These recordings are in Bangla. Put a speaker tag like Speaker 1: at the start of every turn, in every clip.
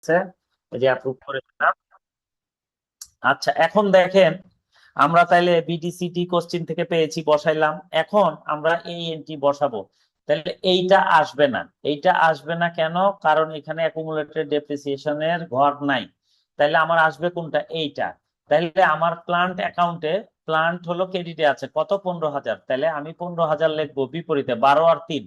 Speaker 1: আছে, এই যে অ্যাপ্রুভ করে দিলাম। আচ্ছা, এখন দেখেন আমরা তাইলে বিডিসিটি কোশ্চিন থেকে পেয়েছি, বসাইলাম। এখন আমরা এই এন্ট্রি বসাবো। তাহলে এইটা আসবে না, এইটা আসবে না কেন? কারণ এখানে অ্যাকুমুলেটেড ডেপ্রিসিয়েশনের ঘর নাই। তাইলে আমার আসবে কোনটা? এইটা। তাইলে আমার প্লান্ট অ্যাকাউন্টে, প্লান্ট হলো ক্রেডিটে আছে কত? 15,000। তাহলে আমি 15,000 লিখবো বিপরীতে 12 আর 3।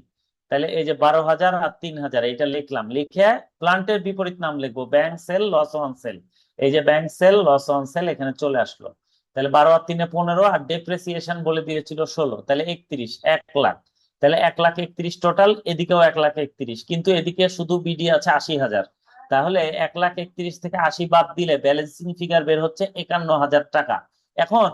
Speaker 1: তাহলে এই যে 12,000 আর 3,000 এইটা লিখলাম, লিখে প্লান্টের বিপরীত নাম লিখবো bank sale loss on sale. এই যে bank sale loss on sale এখানে চলে আসলো। তাহলে 12 আর 3 15, আর ডেপ্রিসিয়েশন বলে দিয়েছিল 16, তাহলে 31, 1 লাখ। তাহলে 1,31,000 টোটাল, এদিকেও 1,31,000, কিন্তু এদিকে শুধু বিডি আছে 80,000। তাহলে 1,31,000 থেকে 80 বাদ দিলে ব্যালেন্সিং ফিগার বের হচ্ছে 51,000 টাকা। এখন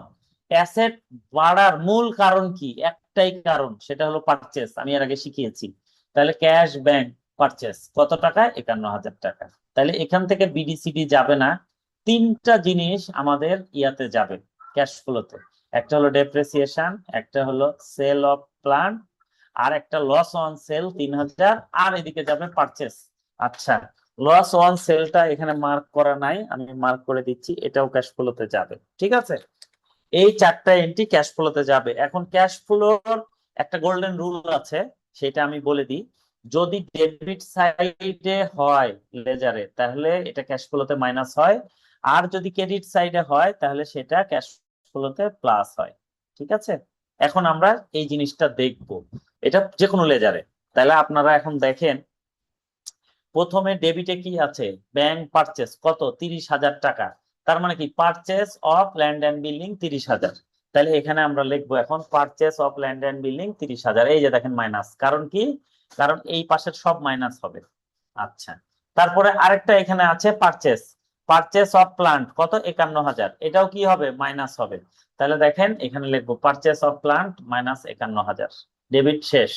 Speaker 1: অ্যাসেট বাড়ার মূল কারণ কি? একটাই কারণ, সেটা হলো পারচেস, আমি এর আগে শিখিয়েছি। তাহলে ক্যাশ ব্যাংক পারচেস কত টাকা? 51,000 টাকা। তাহলে এখান থেকে বিডিসিডি যাবে না। তিনটা জিনিস আমাদের ইয়াতে যাবে, ক্যাশ ফ্লোতে। একটা হলো ডেপ্রিসিয়েশন, একটা হলো সেল অফ প্ল্যান্ট, আর একটা লস অন সেল 3,000, আর এদিকে যাবে পারচেস। আচ্ছা, লস অন সেলটা এখানে মার্ক করা নাই, আমি মার্ক করে দিচ্ছি, এটাও ক্যাশ ফ্লোতে যাবে। ঠিক আছে, এই চারটা এন্ট্রি ক্যাশ ফ্লোতে যাবে। এখন ক্যাশ ফ্লোর একটা গোল্ডেন রুল আছে, সেটা আমি বলে দিই। যদি ডেবিট সাইডে হয় লেজারে, তাহলে এটা ক্যাশ ফ্লোতে মাইনাস হয়। আর যদি ক্রেডিট সাইডে হয়, তাহলে সেটা ক্যাশ ফ্লোতে প্লাস হয়। ঠিক আছে, এখন আমরা এই জিনিসটা দেখব, এটা যে কোনো লেজারে। তাহলে আপনারা এখন দেখেন, প্রথমে ডেবিটে কি আছে? ব্যাংক পারচেস কত? 30,000 টাকা। তার মানে কি? Purchase of land and building 30,000। তাহলে এখানে আমরা লিখবো এখন purchase of land and building 30,000। এই যে দেখেন মাইনাস, কারণ কি? কারণ এই পাশের সব মাইনাস হবে। আচ্ছা, তারপরে আরেকটা এখানে আছে পারচেস, পারচেস অফ প্লান্ট কত? 51,000, এটাও কি হবে? মাইনাস হবে। তাহলে দেখেন এখানে লিখবো purchase of plant minus 51,000। Debit শেষ।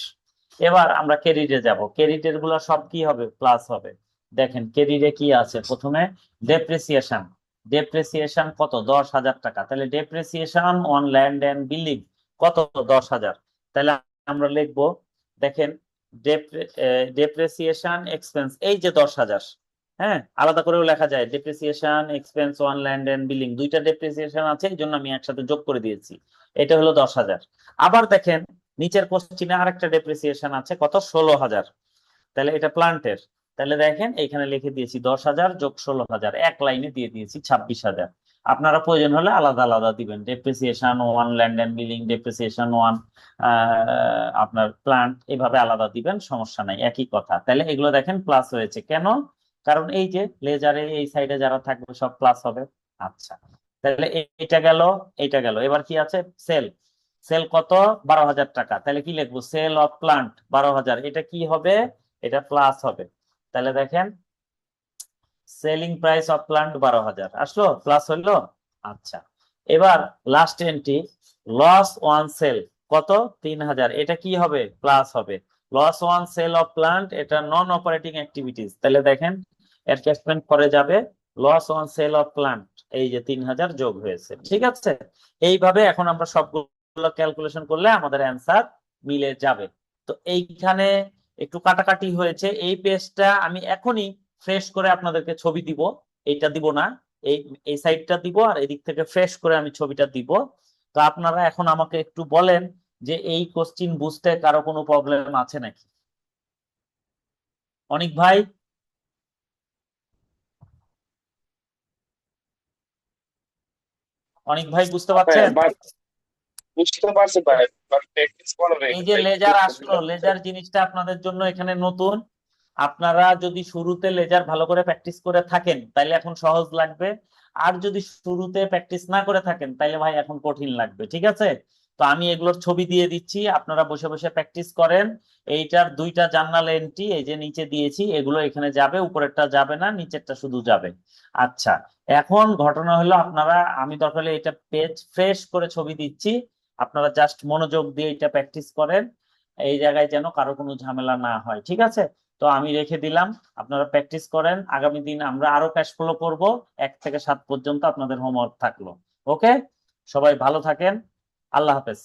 Speaker 1: এবার আমরা ক্রেডিটে যাব, ক্রেডিটের গুলো সব কি হবে? প্লাস হবে। দেখেন ক্রেডিটে কি আছে? প্রথমে ডেপ্রিসিয়েশন, ডেপ্রিসিয়েশন কত? 10,000 টাকা। তাহলে depreciation on land and building কত? 10,000। তাহলে আমরা লিখবো, দেখেন ডেপ্রিসিয়েশন এক্সপেন্স, এই যে 10,000। হ্যাঁ, আলাদা করেও লেখা যায়, depreciation expense on land and building, দুইটা ডেপ্রিসিয়েশন আছে, এই জন্য আমি একসাথে যোগ করে দিয়েছি। এটা হলো 10,000। আবার দেখেন নিচের কোশ্চিনে আরেকটা ডেপ্রিসিয়েশন আছে কত? 16,000। তাহলে এটা প্লান্টের। তাহলে দেখেন এখানে লিখে দিয়েছি 10,000 যোগ 16,000, এক লাইনে দিয়ে দিয়েছি 26,000। আপনারা প্রয়োজন হলে আলাদা আলাদা দিবেন, depreciation on land and building, depreciation on আপনার প্লান্ট, এভাবে আলাদা দিবেন, সমস্যা নাই, একই কথা। তাহলে এগুলো দেখেন প্লাস হয়েছে কেন? কারণ এই যে লেজারে এই সাইডে যারা থাকবে সব প্লাস হবে। আচ্ছা, তাহলে এইটা গেল, এইটা গেল। এবার কি আছে? সেল, সেল কত? 12,000 টাকা। তাহলে কি লিখবো? সেল অফ প্লান্ট 12,000, এটা কি হবে? এটা প্লাস হবে। তাহলে দেখেন সেলিং প্রাইস অফ প্লান্ট 12,000 আসলো, প্লাস হলো। আচ্ছা, এবার last entry loss on sale কত? 3,000, এটা কি হবে? প্লাস হবে। Loss on sale of plant, এটা নন অপারেটিং অ্যাক্টিভিটিস। তাহলে দেখেন অ্যাডজাস্টমেন্ট করে যাবে, loss on sale of plant, এই যে 3,000 যোগ হয়েছে। ঠিক আছে, এইভাবে এখন আমরা সবগুলো ক্যালকুলেশন করলে আমাদের অ্যান্সার মিলে যাবে। তো এইখানে একটু কাটাকাটি হয়েছে, এই পেজটা আমি এখনই ফ্রেশ করে আপনাদেরকে ছবি দিব। এইটা দিব না, এই এই সাইডটা দিব, আর এদিক থেকে ফ্রেশ করে আমি ছবিটা দিব। তো আপনারা এখন আমাকে একটু বলেন যে এই কোশ্চিন বুঝতে কারো কোনো প্রবলেম আছে নাকি? অনিক ভাই, অনিক ভাই বুঝতে
Speaker 2: হ্যাঁ
Speaker 1: পারছেন?
Speaker 2: ভাই, বুঝতে পারছি ভাই, বাট প্র্যাকটিস করা হয়ে
Speaker 1: এই
Speaker 2: গেছে
Speaker 1: যে
Speaker 2: ভাই, একটু
Speaker 1: লেজার আসলো,
Speaker 2: ঝামেলা হচ্ছে।
Speaker 1: লেজার জিনিসটা আপনাদের জন্য এখানে নতুন। আপনারা যদি শুরুতে লেজার ভালো করে প্র্যাকটিস করে থাকেন তাহলে এখন সহজ লাগবে। আর যদি শুরুতে প্র্যাকটিস না করে থাকেন তাহলে ভাই এখন কঠিন লাগবে। ঠিক আছে, তো আমি এগুলোর ছবি দিয়ে দিচ্ছি, আপনারা বসে বসে প্র্যাকটিস করেন। এইটার দুইটা জার্নাল এন্ট্রি এই যে নিচে দিয়েছি, এগুলো এখানে যাবে, উপরেরটা যাবে না, নিচেরটা শুধু যাবে। আচ্ছা, এখন ঘটনা হলো আপনারা, আমি দরকার হলে এটা পেজ ফ্রেশ করে ছবি দিচ্ছি, আপনারা জাস্ট মনোযোগ দিয়ে এটা প্র্যাকটিস করেন। এই জায়গায় যেন কারো কোনো ঝামেলা না হয়। ঠিক আছে, তো আমি রেখে দিলাম, আপনারা প্র্যাকটিস করেন। আগামী দিন আমরা আরো ক্যাশ ফ্লো করবো, 1 থেকে 7 পর্যন্ত আপনাদের হোমওয়ার্ক থাকলো। ওকে, সবাই ভালো থাকেন, আল্লাহ হাফেজ।